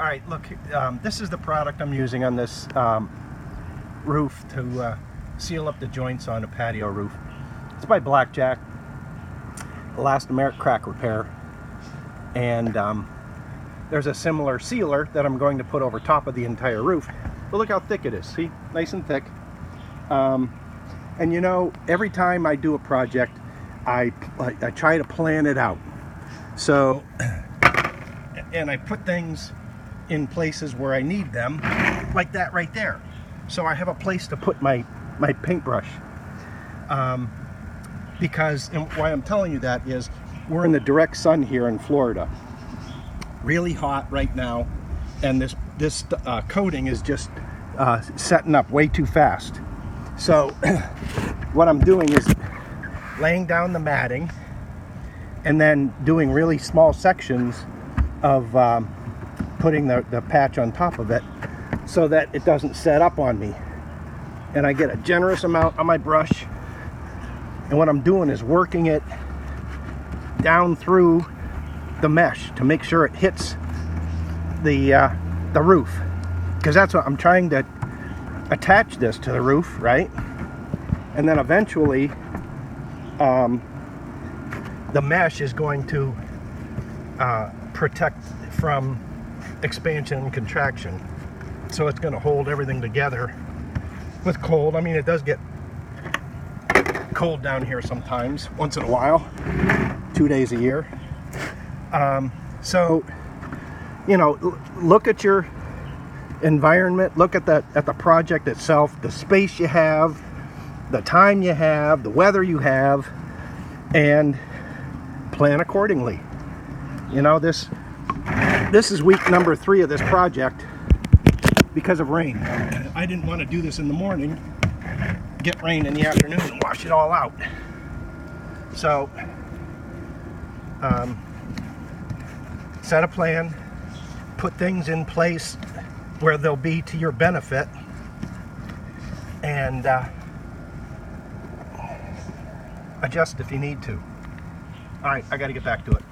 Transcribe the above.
All right, look, this is the product I'm using on this roof to seal up the joints on a patio roof. It's by Blackjack, elastomeric crack repair, and there's a similar sealer that I'm going to put over top of the entire roof. But look how thick it is. See, nice and thick. And you know, every time I do a project, I try to plan it out. So, and I put things in places where I need them, like that right there. So I have a place to put my paintbrush. Because, and why I'm telling you that is, we're in the direct sun here in Florida. Really hot right now, and this coating is just setting up way too fast. So what I'm doing is laying down the matting and then doing really small sections of putting the patch on top of it so that it doesn't set up on me. And I get a generous amount on my brush, and what I'm doing is working it down through the mesh to make sure it hits the roof, because that's what I'm trying to attach this to the roof, right? And then eventually the mesh is going to protect from expansion and contraction, so it's going to hold everything together with cold. I mean, it does get cold down here sometimes, once in a while, 2 days a year. So, you know, look at your environment, look at the project itself, the space you have, the time you have, the weather you have, and plan accordingly. You know, this is week number 3 of this project because of rain. I didn't want to do this in the morning, get rain in the afternoon and wash it all out. So set a plan, put things in place where they'll be to your benefit, and adjust if you need to. All right, I got to get back to it.